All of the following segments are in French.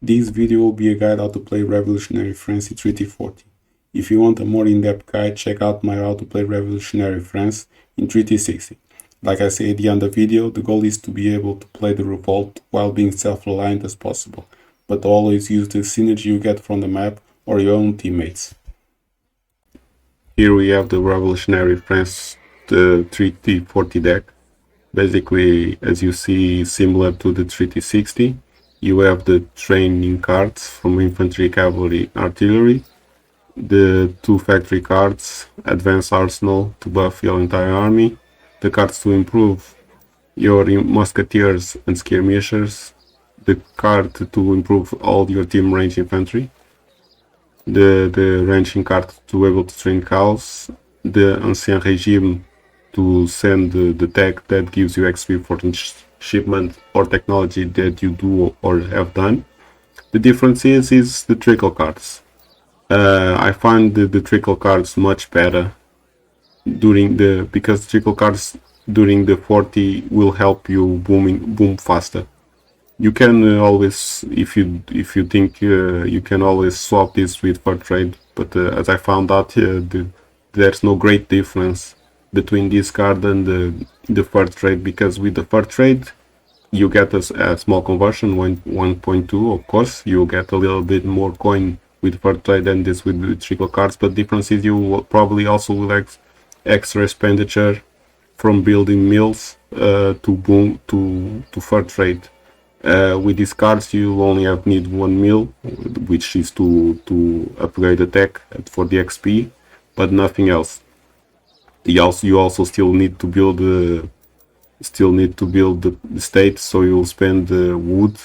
This video will be a guide how to play Revolutionary France in Treaty 40. If you want a more in-depth guide, check out my how to play Revolutionary France in Treaty 60. Like I say at the end of the video, the goal is to be able to play the Revolt while being self-reliant as possible, but always use the synergy you get from the map or your own teammates. Here we have the Revolutionary France the Treaty 40 deck. Basically, as you see, similar to the Treaty 60. You have the training cards from Infantry, Cavalry, Artillery, the 2 factory cards, Advanced Arsenal to buff your entire army, the cards to improve your Musketeers and Skirmishers, the card to improve all your team range infantry, the ranging card to be able to train cows, the Ancien Regime to send the tech that gives you XP for each shipment or technology that you do or have done. The difference is the trickle cards. I find the trickle cards much better because trickle cards during the 40 will help you boom faster. You can always, if you think you can always swap this with fur trade, but as I found out, there's no great difference between this card and the fur trade, because with the fur trade you get a small conversion, 1.2. Of course, you get a little bit more coin with fur trade than this with the trickle cards, but difference is you will probably also will extra expenditure from building mills to fur trade. With these cards you only need 1 mill, which is to upgrade the tech for the XP, but nothing else. You also still need to build the state, so you'll spend wood.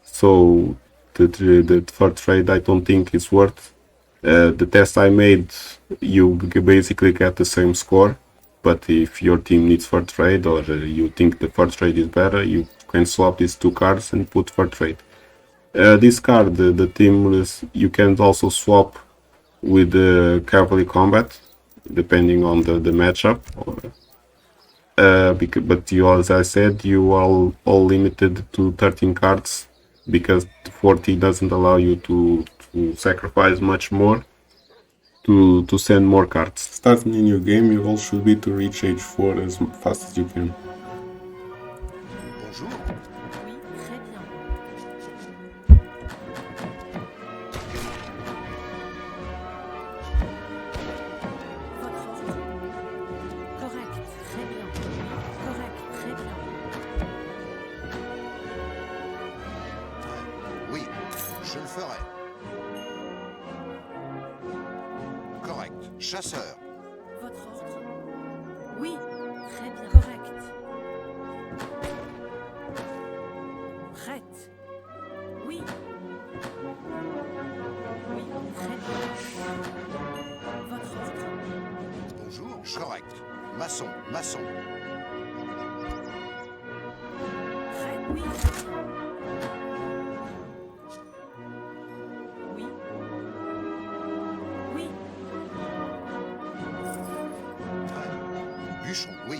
So the fur trade I don't think is worth. The test I made, you basically get the same score, but if your team needs fur trade or you think the fur trade is better, you can swap these 2 cards and put fur trade. This card, the team, you can also swap with the cavalry combat, depending on the matchup. But you, as I said, you are all limited to 13 cards, because 40 doesn't allow you to sacrifice much more to send more cards. Starting in your game, your goal should be to reach age 4 as fast as you can. Bonjour. Oui, très bien. Votre ordre. Correct, très bien. Correct, très bien. Oui, je le ferai. Correct. Chasseur. Votre ordre. Oui, très bien. Correct. Prête. Oui. Oui, très bien. Votre ordre. Bonjour. Correct. Maçon. Maçon. Prêt. Oui. Oui. Oui. Bûcheron. Oui.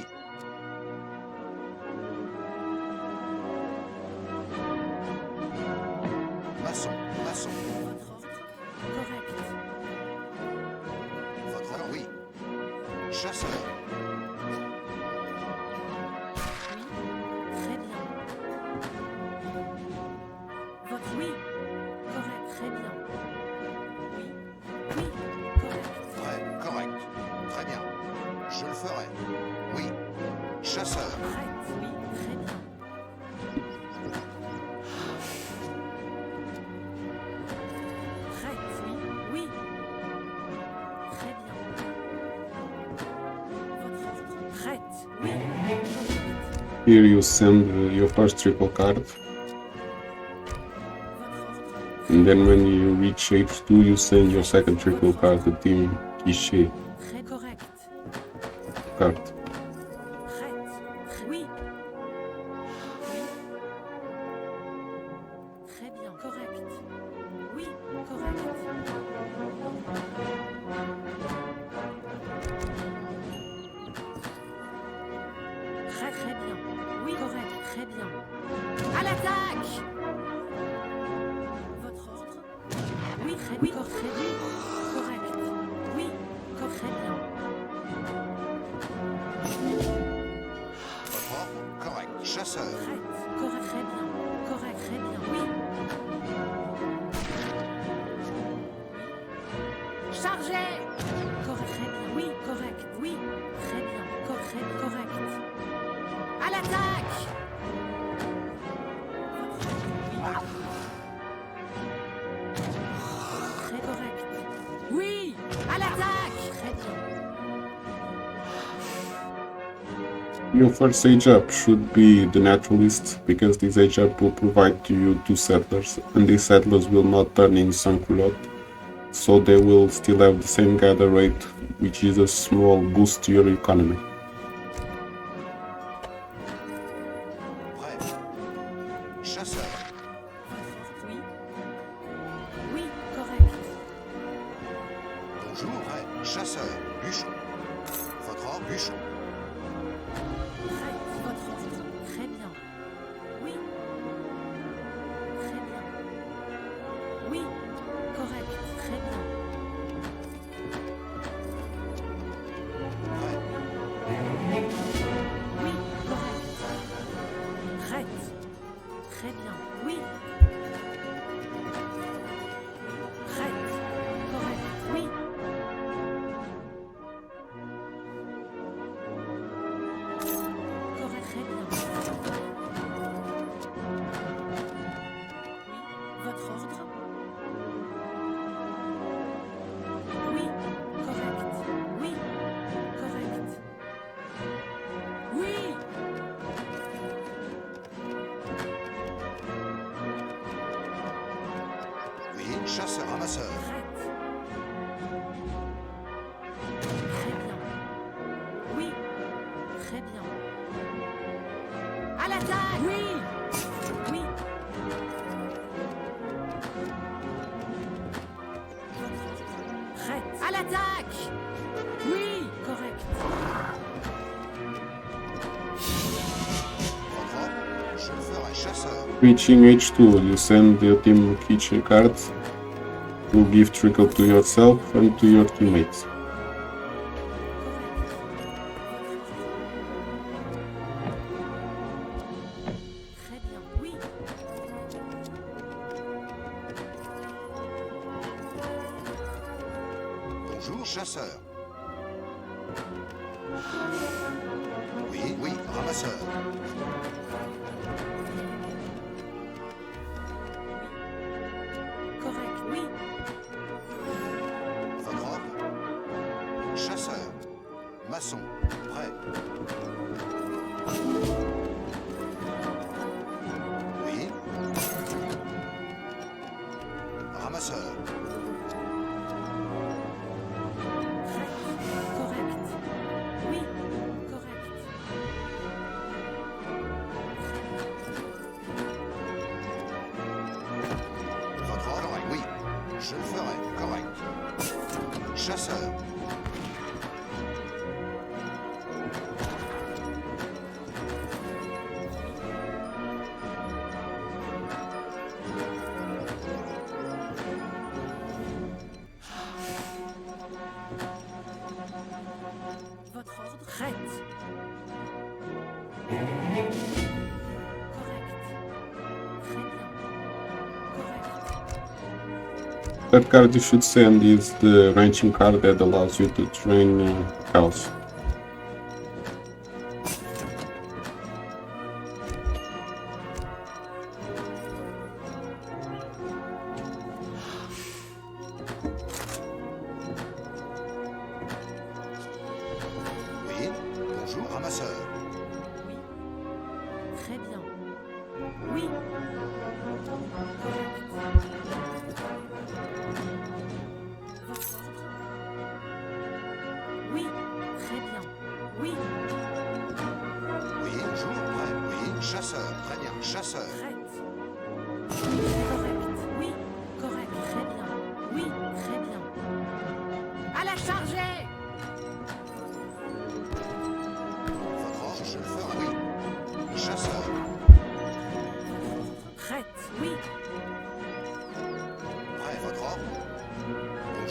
Maçon. Maçon. Votre ordre. Correct. Votre ordre. Oui. Chasseur. Oui. Très bien. Votre oui. Correct. Très bien. Oui. Oui. Correct. Correct. Très bien. Je le ferai. Oui. Chasseur. Prête. Oui. Très bien. Prête. Oui. Oui. Très bien. Votre ordre. Prête. Oui. Here you send your first triple card, Votre ordre. and then when you reach age 2 you send your second triple card, the team Quiche Très correct. card. Prête. Oui. Oui. Très bien. Correct. Oui. Correct. Très très bien. Oui. Correct. Très bien. À l'attaque. Très bien. Correct. Oui. Très bien. Votre ordre, correct. Chasseur. Prête. Correct. Très bien. Correct. Très bien. Oui. Chargez. Correct. Très bien. Oui. Correct. Oui. Très bien. Correct. À l'attaque. Très correct. Oui. À l'attaque. Très bien. Your first age up should be the naturalist, because this age up will provide to you 2 settlers, and these settlers will not turn in sans-culotte, so they will still have the same gather rate, which is a small boost to your economy. Prêt. Chasseur. Oui. Oui. Correct. Bonjour, prêt. Chasseur. Bûcheron. Votre ordre, bûcheron. Prête. Votre ordre. Très bien. Oui. Très bien. Oui. Correct. Très bien. Prêt. Oui. Correct. Prête. Très bien. Oui. Prête. Correct. Oui. Correct. Très bien. Oui. Votre ordre. Oui. Correct. Oui. Correct. Oui. Oui, chasseur, ramasseur. Prête. Très bien. Oui. Très bien. À l'attaque. Oui. Oui. Prête. À l'attaque. Oui. Correct. Votre ordre, je le ferai. Chasseur. Reaching H2, you send the team Quiche cards to give trickle to yourself and to your teammates. Très bien. Oui. Bonjour, chasseur. Oui, ramasseur. Correct. Oui. Votre ordre. Chasseur. Maçon. Prêt. Oui. Ramasseur. Correct. Oui. Correct. Votre ordre, oui. Je le ferai. Correct. Chasseur. Votre ordre. Prête. Correct. Très bien. Correct. That card you should send is the ranching card that allows you to train cows. Oui. Bonjour, ramasseur. Oui. Très bien. Oui. Correct. Votre ordre. Oui. Très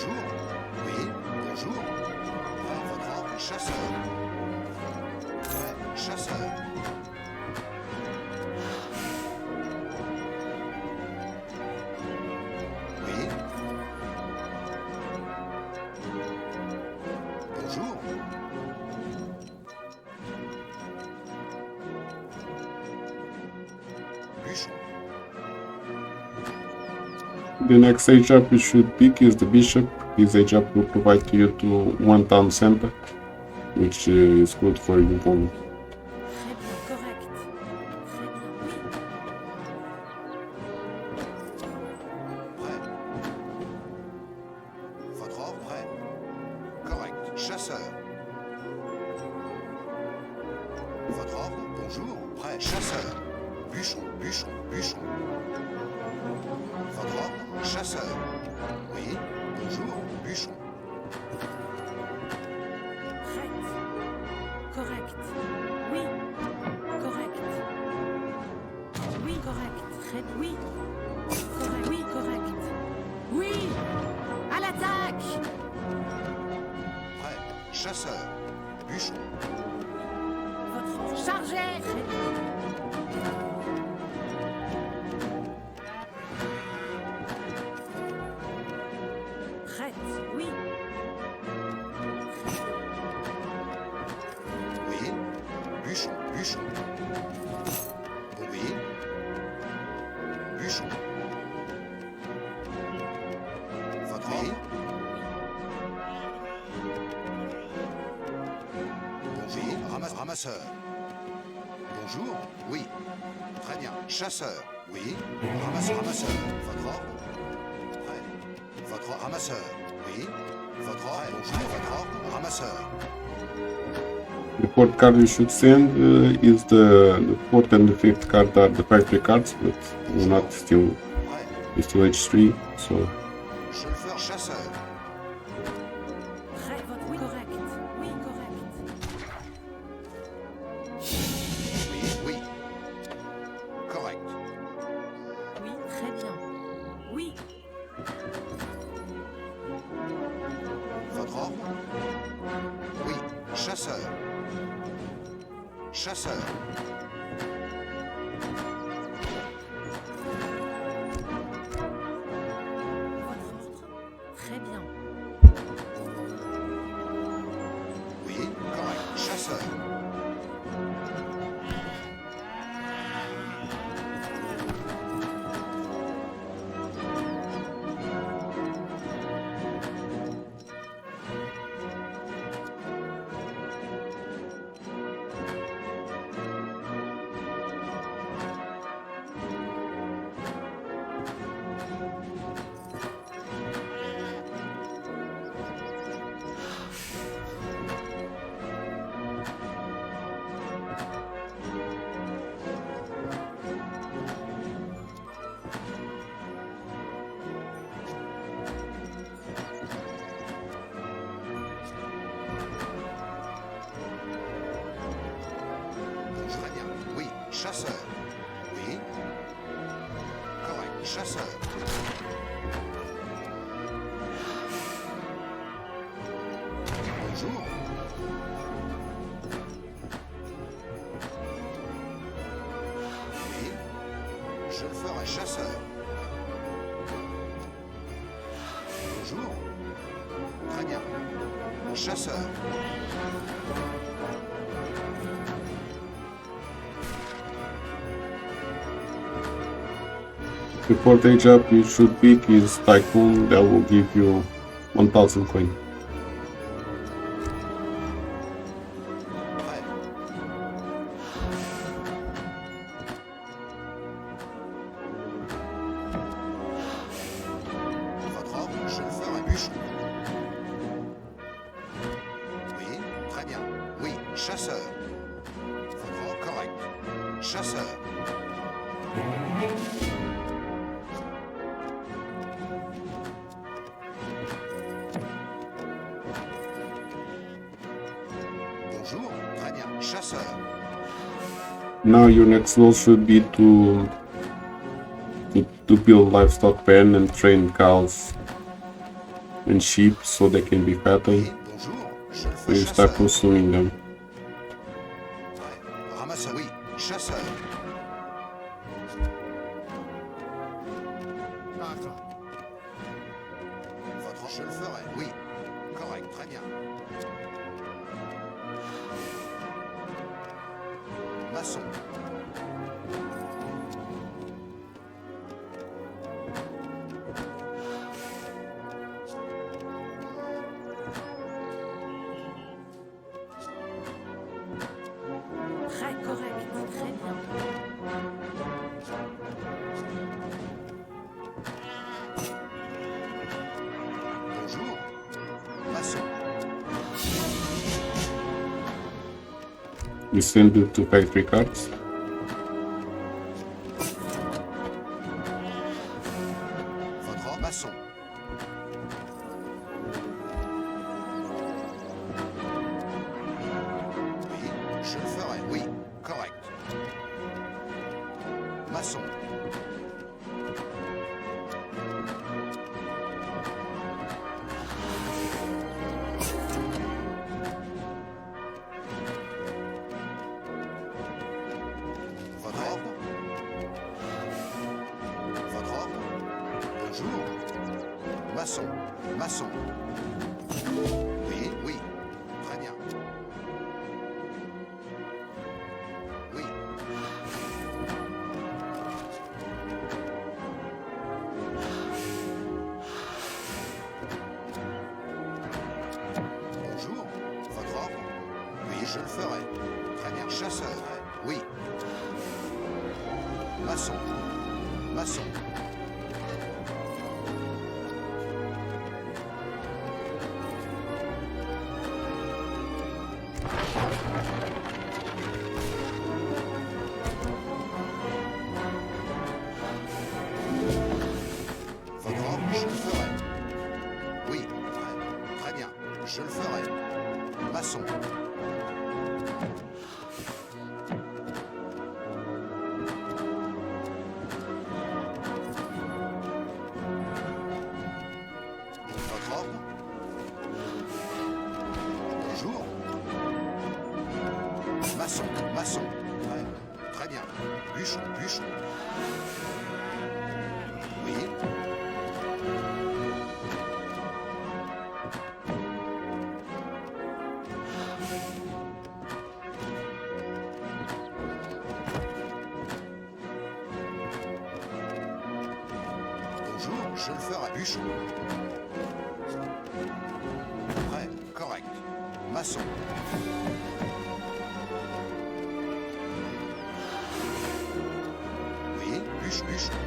Bonjour. Oui, bonjour. Prêt, votre ordre, chasseur. Prêt, chasseur. Oui. Bonjour. Bûcheron. The next age up you should pick is the bishop. This age up will provide you to one town center, which is good for your opponent. Très bien, correct. Très bien, oui. Prêt. Votre ordre, prêt. Correct. Chasseur. Votre ordre, bonjour. Prêt. Chasseur. Bûcheron, bûcheron, bûcheron. Votre ordre, chasseur. Oui, bonjour, bûcheron. Prête. Correct. Oui. Correct. Oui, correct. Très bien. Oui. Correct. Oui, correct. Oui. À l'attaque. Prêt. Chasseur. Bûcheron. Votre ordre. Chargez. Très bien. Prête. Oui. Oui. Bûcheron, bûcheron. Oui. Bûcheron. Votre ordre. Bonjour. Ramasseur. Bonjour. Oui. Très bien. Chasseur. Oui. Ramasseur. Votre ordre. Prêt. Votre ramasseur. Oui. Votre ordre. Bonjour. Votre ordre. Ramasseur. The fourth card you should send is the fourth and the fifth card are the factory cards, but you're not still Prêt. it's still H3, so Je le fais chasseur. Prêt. Votre oui, correct. Oui, correct. Oui, oui. Correct. Oui, très bien. Oui. Votre ordre. Oui. Chasseur. Chasseur. Votre ordre. Très bien. Oui. Correct. Chasseur. Très bien. Oui. Chasseur. Oui. Correct. Chasseur. Bonjour. Oui. Je le ferai chasseur. Bonjour. Très bien. Chasseur. the fourth age up you should pick is Tycoon. That will give you 1000 coin. Prêt. Votre ordre, je le ferai bûcheron. Oui, très bien. Oui, chasseur. Votre ordre, correct. Chasseur. Bonjour, très bien. Chasseur. Now your next goal should be to build livestock pen and train cows. and sheep so they can be fattened. Oui, bonjour. Je le So fais you start chasseur. consuming them. Ouais. Ramasseur. Oui, chasseur. Votre je le ferai. Oui. Correct, très bien. Maçon. Très correct, très bien. Bonjour. Maçon. You send it to factory cards. Votre ordre. Maçon. Oui, je le ferai. Oui, correct. Maçon. Votre ordre. Votre ordre. Bonjour. Maçon. Maçon. Oui, oui. Très bien. Oui. Bonjour. Votre ordre. Oui, je le ferai. Très bien. Chasseur. Oui. Maçon. Maçon. Votre ordre, je le ferai. Oui, très bien. Je le ferai. Maçon. Votre ordre. Bonjour. Maçon, maçon. Ouais, très bien. Bûcheron, bûcheron. Oui. Bonjour, je le ferai. Bûcheron. Prêt, correct. Maçon. Oui, bûcheron.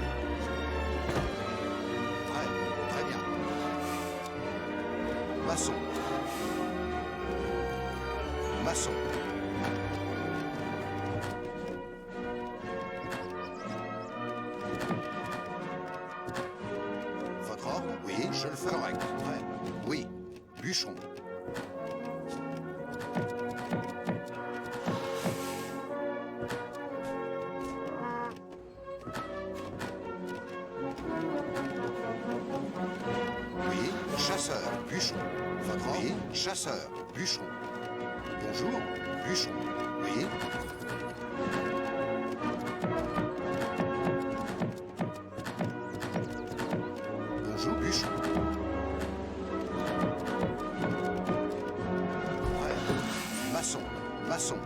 Prêt, très bien. Maçon. Maçon. Votre ordre? Oui, je le ferai. Correct. Prêt. Oui. Bûcheron. Oui, chasseur, bûcheron. Votre ordre? Oui, chasseur, bûcheron. Bonjour, bûcheron. Oui. Bonjour, bûcheron. Ouais. Maçon, maçon.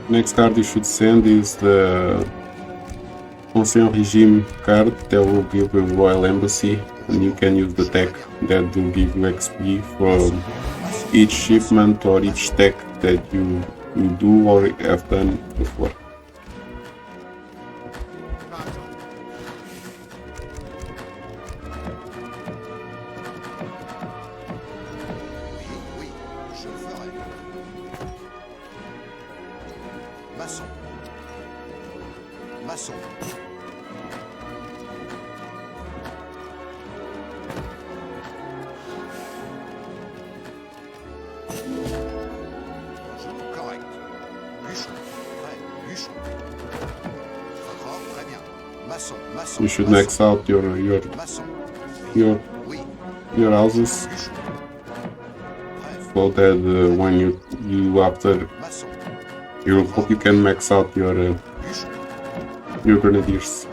Next card you should send is the Ancien Regime card that will give you Royal Embassy, and you can use the tech that will give you XP from each shipment or each tech that you do or have done before. Oui, je le ferai. Maçon. Maçon. You should max out your houses, so that when you after you hope you can max out your grenadiers.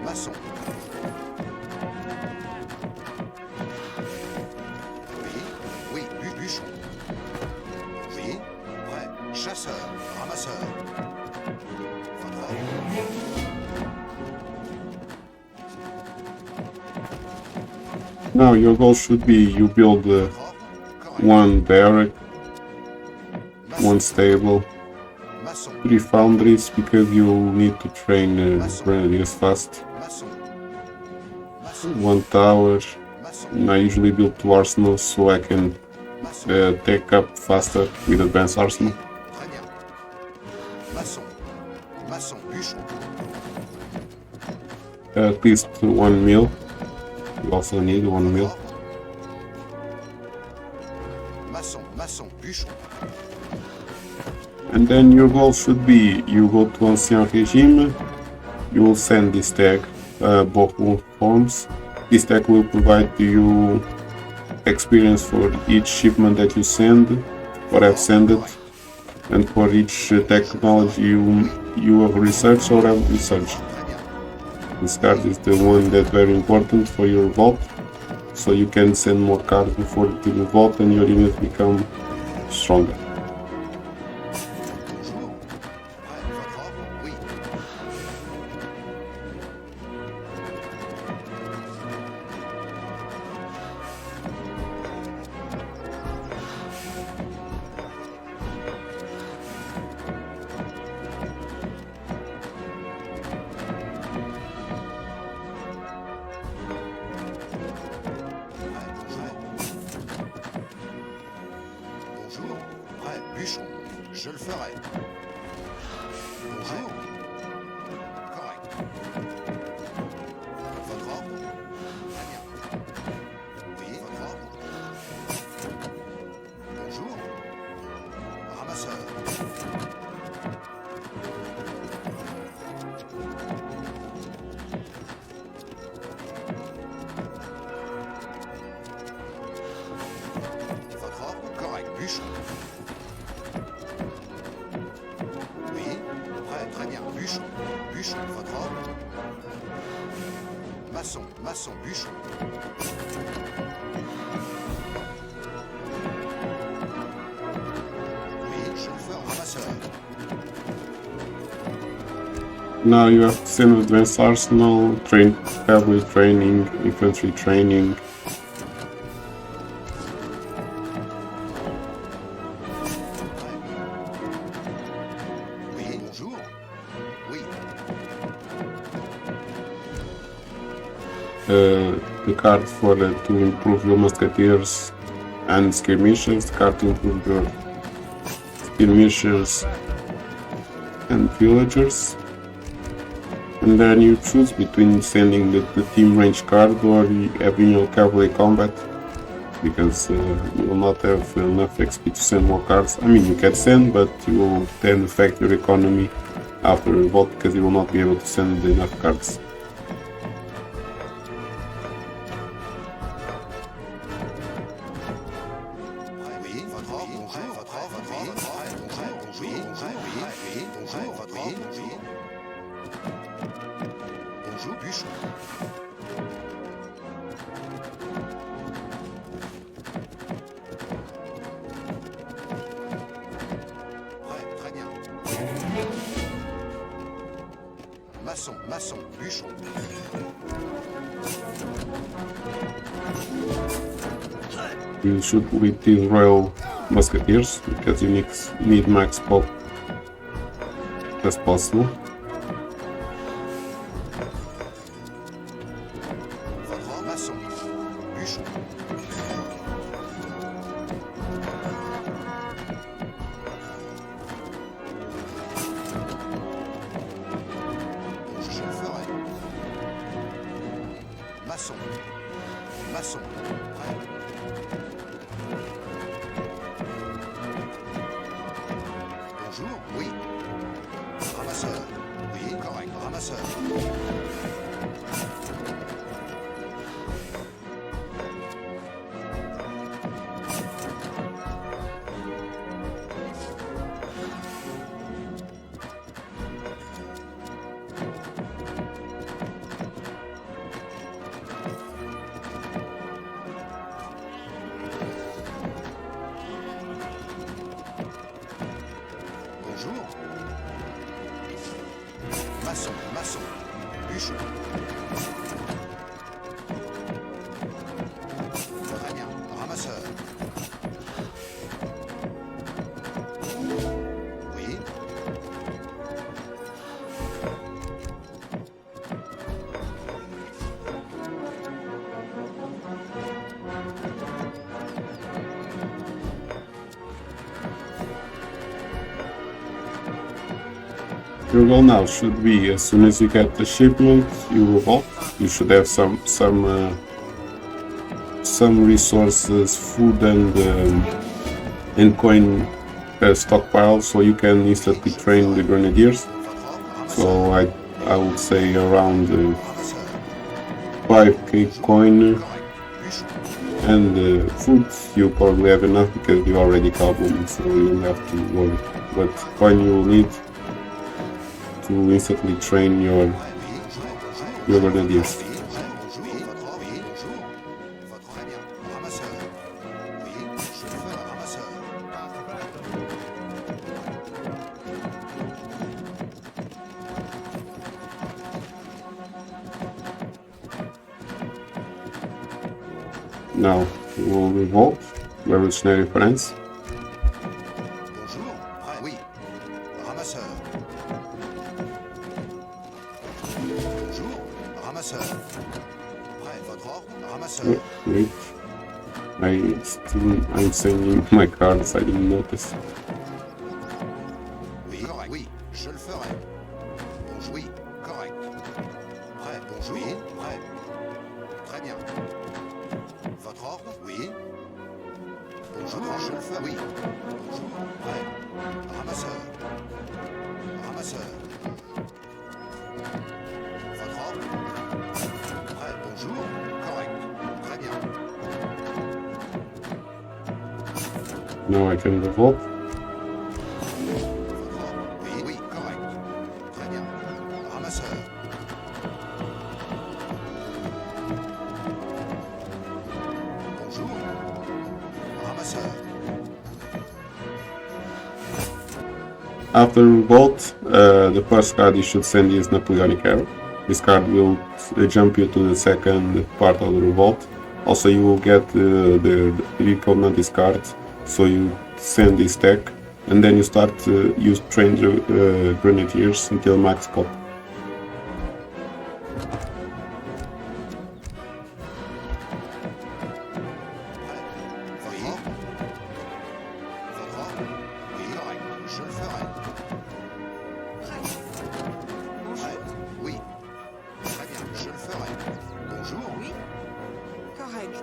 Maçon. Oui, bûcheron. Oui, prêt. Chasseur, ramasseur. Votre ordre. Now your goal should be you build one barrack, one stable, 3 foundries because you need to train grenadiers fast, 1 tower. I usually build 2 arsenals so I can take up faster with advanced arsenal. Très bien. Maçon, bûcheron. At least 1 mill. You also need 1 mill. Maçon, bûcheron. And then your goal should be you go to Ancien Regime, you will send this tag, both forms. This tag will provide you experience for each shipment that you send or have sent it, and for each technology you have researched or have researched. This card is the one that's very important for your vault, so you can send more cards before the vault and your units become stronger. Bûcheron, je le ferai. Bonjour. Correct. Votre ordre. Très bien. Oui, votre ordre. Bonjour. Ramasseur. Votre ordre. Correct. Bûcheron. Très bien. Bûcheron, votre ordre. Maçon, bûcheron. Oui, je le fais, ramasseur. Now you have to send advanced arsenal, train cavalry training, infantry training. Oui, bonjour. Oui. The card for to improve your musketeers and skirmishers, the card to improve your skirmishers and villagers. And then you choose between sending the team range card or having your cavalry combat, because you will not have enough XP to send more cards. I mean, you can send, but you will then affect your economy after Revolt because you will not be able to send enough cards. Oui, votre ordre. Bonjour, votre ordre. Bonjour, votre ordre. Bonjour, bûcheron. Très bien. Maçon, bûcheron. You should with these royal musketeers because you need max pop as possible. Votre ordre, maçon. Chasseur. Bonjour. Maçon, maçon. Bûcheron. Très bien. Ramasseur. Oui. Your goal now should be, as soon as you get the shipment, you revolt. You should have some resources, food and coin stockpile, so you can instantly train the grenadiers. So I would say around 5k coin and food. You probably have enough because you already cavalry, so you don't have to worry. But coin you will need to instantly train your grenadiers. Now we will revolt, revolutionary France. Bonjour. Oui. Ramasseur. Bonjour. Ramasseur. Prêt, votre ordre. Ramasseur. Wait, I'm sending my cards. I didn't notice. Oui, correct. Oui, je le ferai. Bonjour. Oui, correct. Prêt, bonjour. Oui, prêt. Très bien. Votre ordre. Oui. Bonjour, je le ferai. Oui. Bonjour. Prêt. Ramasseur. Ramasseur. Votre ordre. Prêt, bonjour. Correct. Très bien. Now I can revolt. Votre ordre. Oui, oui, correct. Très bien. Ramasseur. Bonjour. Ramasseur. After revolt, the first card you should send is Napoleonic era. This card will jump you to the second part of the revolt. Also, you will get the recall discard, so you send this deck, and then you start you train grenadiers until max pop. Oui. Votre ordre. Oui, correct. Je le ferai. Prêt. Oui. Très bien, je le ferai. Bonjour. Oui. Correct.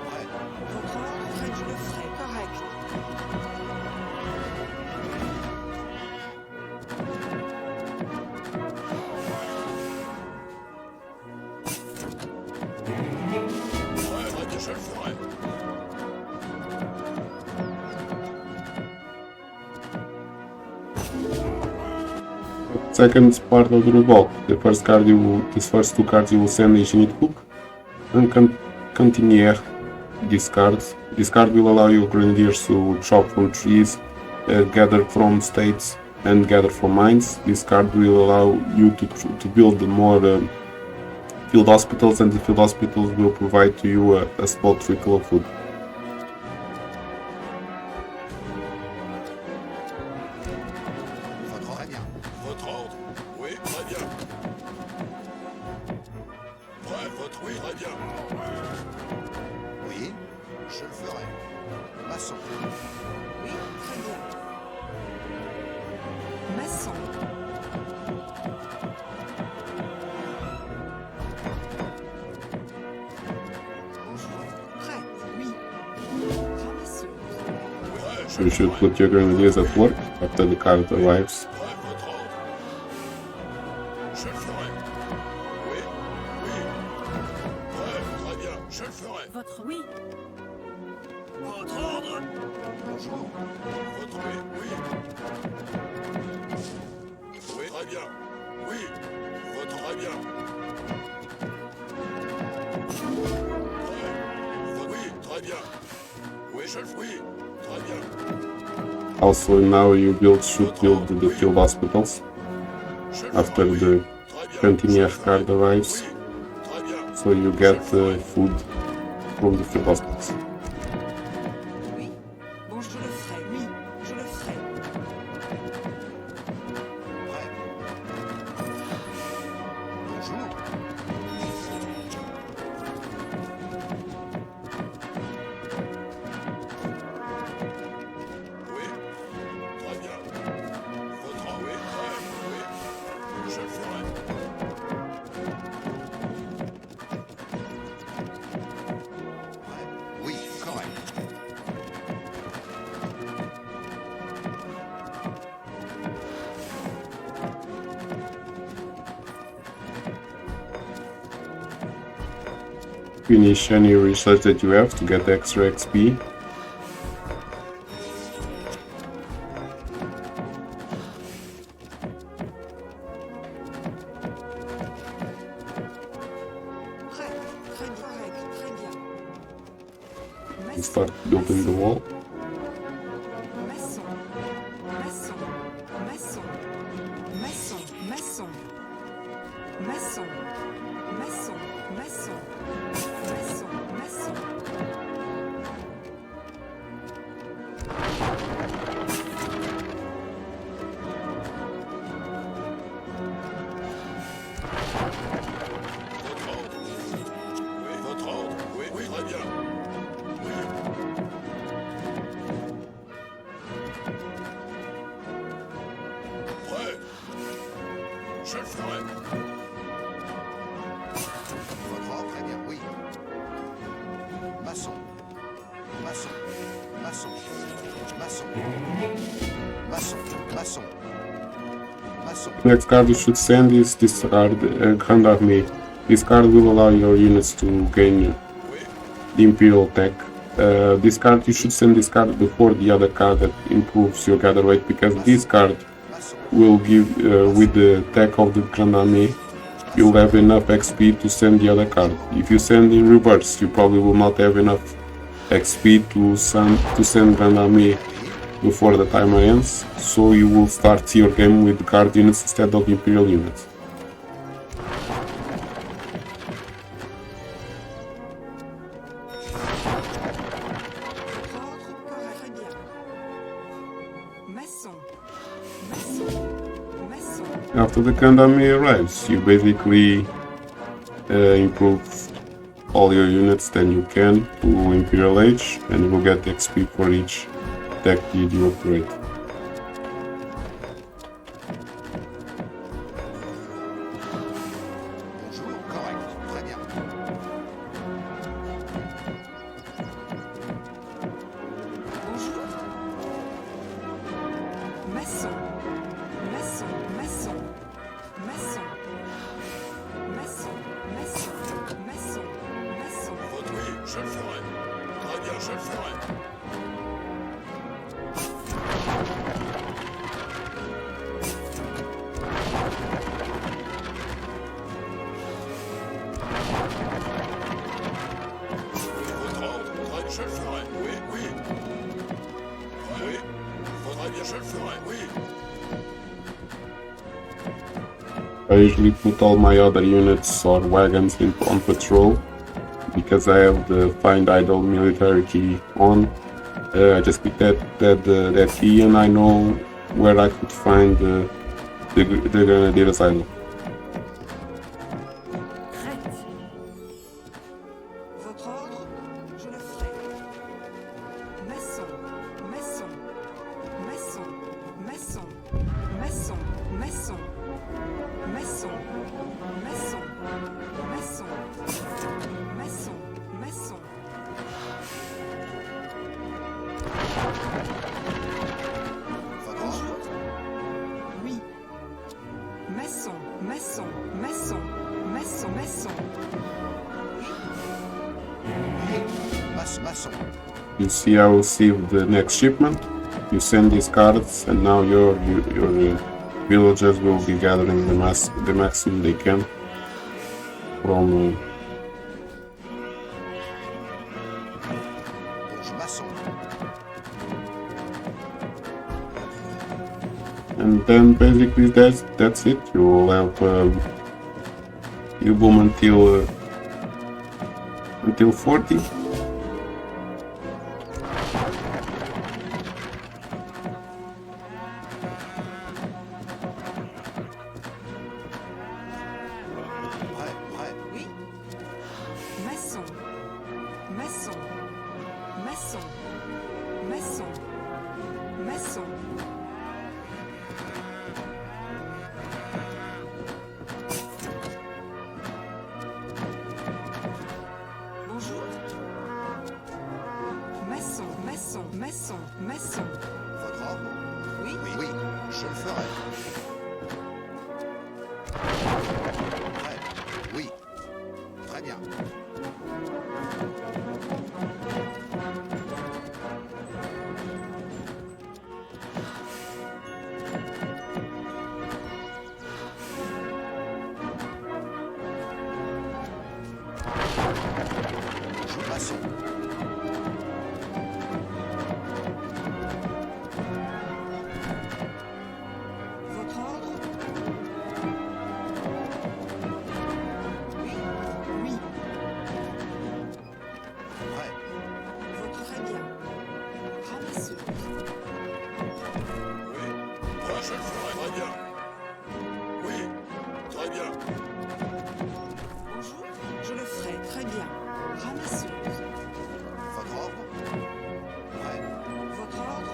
Prêt. Votre ordre, je le ferai. Correct. Je le ferai. Second part of the revolt. The first card these first two cards you will send is Génie and Cantinières. This card will allow your grenadiers to chop from trees, gather from states, and gather from mines. This card will allow you to build more field hospitals, and the field hospitals will provide to you a spot trickle of food. Votre ordre. Très bien. Votre ordre. Oui, très bien. Prêt, votre oui, très bien. Oui, je le ferai. Maçon. You should put your grenadiers at work after the card arrives. Je le ferai. Oui, oui. Très bien, je le ferai. Votre oui. Votre ordre. Bonjour. Votre oui, oui. Oui, très bien. Oui, votre très bien. Oui, très bien. Oui, je le oui, très bien. Also now you should build the field hospitals after the Cantinières card arrives, so you get food from the field hospitals. Oui. Bon, je le ferai. Oui, je le ferai. Prêt. Bonjour. Oui, très bien. Votre oui, oui, je le ferai. Prêt. Oui, correct. Finish any research that you have to get extra XP. Prêt. Très correct. Très bien. And start building the wall. Maçon. Maçon. Maçon. Maçon. Maçon. Maçon. Maçon. Maçon. Maçon. Maçon. Votre ordre. Oui, oui, très bien. Oui. Prêt. Je le ferai. Votre ordre, très bien, oui. Maçon. Maçon. Maçon. Maçon. Maçon. Maçon. Maçon. Next card you should send is this card, Grand Army. This card will allow your units to gain Oui. the Imperial tech. This card, you should send this card before the other card that improves your gather rate, because this card Maçon. will give, with the tech of the Grand Army, you'll have enough XP to send the other card. If you send in reverse, you probably will not have enough XP to send Grand Army before the timer ends, so you will start your game with guard units instead of Imperial units. Ordre. Correct. Très bien. Maçon. Maçon. Maçon. After the Grand Army arrives, you basically improve all your units that you can to Imperial Age, and you will get XP for each tech that you upgrade. Bonjour, correct, très bien. Bonjour. Maçon. Maçon. Maçon. Maçon. Maçon. Maçon. Maçon. Maçon. Votre oui, je le ferai. Très bien, je le ferai. Votre ordre, très, je le ferai. Oui, oui. Oui, faudrait bien, je le ferai. Oui. I usually put all my other units or wagons on patrol, because I have the Find Idle military key on. I just click that key and I know where I could find the Grenadier Asylum. Prête. Votre ordre, je le ferai. Maçon. Maçon. Maçon. Maçon. Maçon. Maçon. Maçon. Maçon. Maçon. Maçon. Maçon. maçon. Oui. Maçon. You see, I received the next shipment. You send these cards, and now your villagers will be gathering the maximum they can from. Maçon. And then basically that's it. You will have you boom until 40. Prêt. Oui. Maçon. Maçon. Maçon. Maçon. Maçon. Bonjour. Maçon, maçon, maçon, maçon. Votre ordre? Oui. Oui, je le ferai. Prêt. Oui. Très bien. Je maçon. Votre ordre? Oui. Oui. Prêt. Votre très bien. Ramasseuse. Oui, moi je le ferai très bien. Oui, très bien. Bonjour. Je le ferai très bien. Ramasseuse. Votre ordre? Prêt. Votre ordre?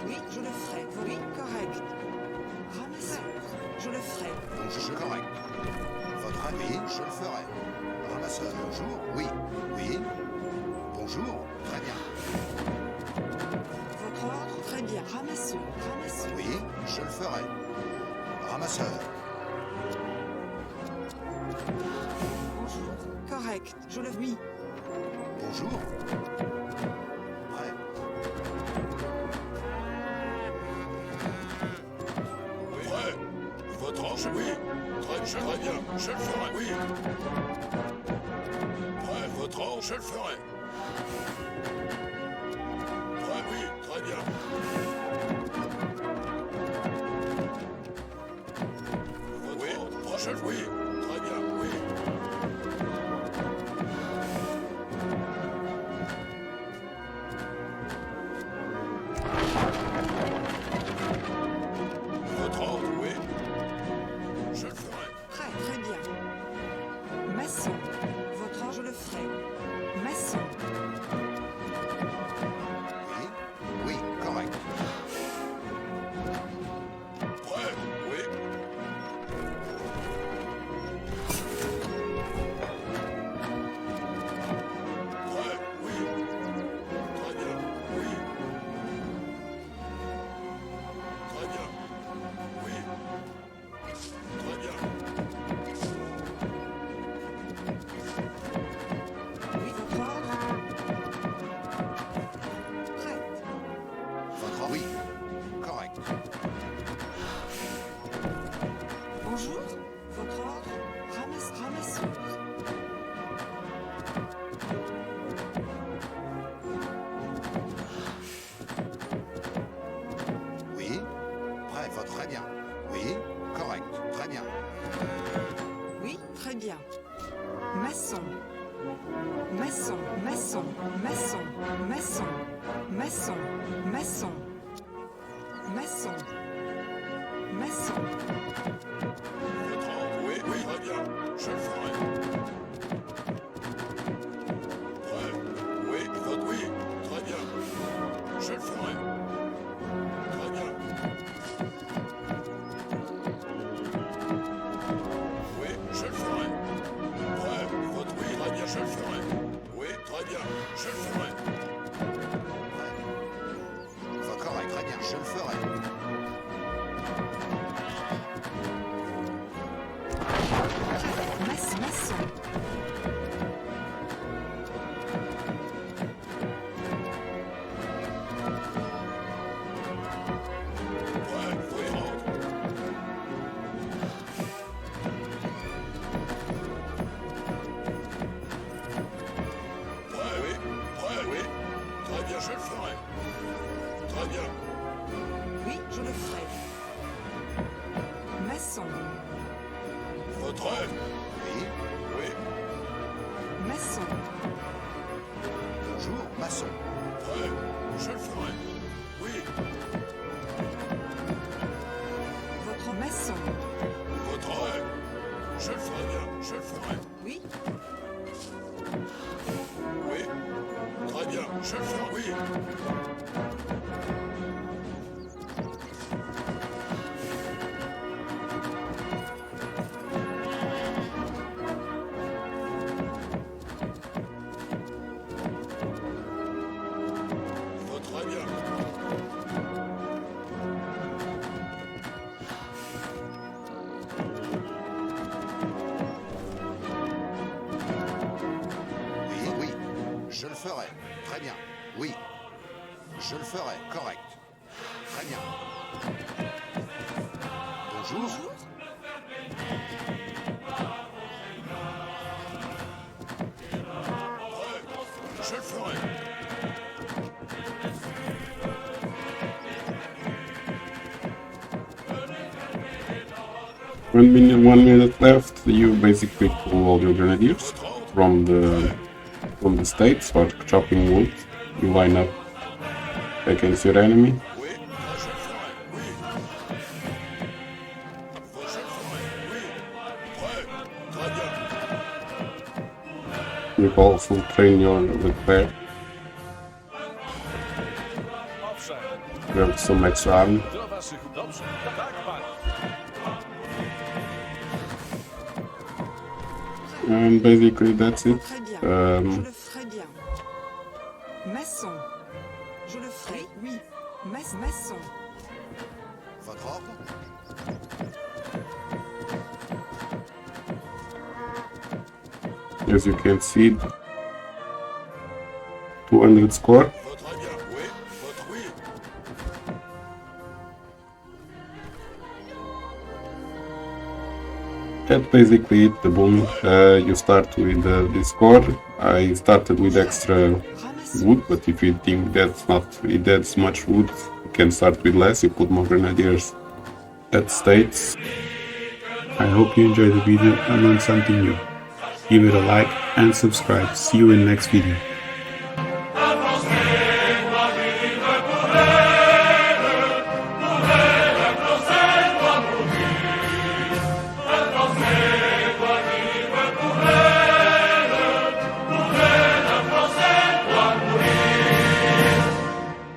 Oui, je le ferai. Oui, correct. Ramasseuse. Je le ferai. Bonjour. Correct. Votre avis? Je le ferai. Ramasseur. Bonjour? Oui. Oui. Bonjour? Très bien. Votre ordre? Très bien. Ramasseuse. Ramasseuse. Oui, je le ferai. Ramasseur. Bonjour. Correct. Je le... Oui. Bonjour. Prêt. Oui. Prêt. Votre ange, oui. Très bien, je le ferai, oui. Prêt, votre ange, je le ferai. Prêt, oui, très bien. Oui, prochain, oui. Très bien, oui. Votre ordre, oui. Je le ferai. Très bien. Maçon. Votre ordre, je le ferai. Maçon. Oui. Oui, correct. Prêt, oui. Prêt, oui. Très bien, oui. Très bien, oui. Très bien. Oui, votre ordre. Prête. Votre oui. Correct. Bonjour. Votre ordre. Ramasseuse. Oui. Prêt. Votre très bien. Oui. Correct. Très bien. Oui, très bien. Maçon. Maçon. Maçon. Maçon. Maçon. Maçon. Maçon. Maçon. Maçon. Votre ordre, oui, oui, très bien. Je le ferai. Prêt, oui, votre oui, très bien. Je le ferai. Très bien. Oui, je le ferai. Prêt, votre oui, très bien, je le ferai. Oui, très bien, je le ferai. Prêt. Votre correct. Très bien. Je le ferai. Oui, je le ferai. Maçon. Votre œuvre. Oui. Oui. Maçon. Bonjour, maçon. Prêt. Je le ferai. Oui. Votre maçon. Votre œuvre. Je le ferai bien. Je le ferai. Oui. Oui. Très bien. Je le ferai. Oui. Très bien. Oui, oui. Je le ferai. Très bien. Oui. Je le ferai. Correct. Très bien. Bonjour. Bonjour. Je le ferai. 1 minute left. You basically pull all your grenadiers from the states or chopping wood. You line up against your enemy. Oui. Je le ferai. Oui. Je le ferai. Oui. Prêt. Très bien. You also train your repair. You have some extra army. Do waszych dobrze. Tak, panie. And basically that's it. Très bien. Je le ferai bien. Maçon. Je le ferai. Oui. Maçon. Votre ordre. As you can see, 200 score. Votre bien. Oui. Votre oui. That's basically it, the boom. You start with the score. I started with extra wood, but if you think that's much wood, you can start with less. You put more grenadiers at states. I hope you enjoyed the video and learned something new. Give it a like and subscribe. See you in the next video.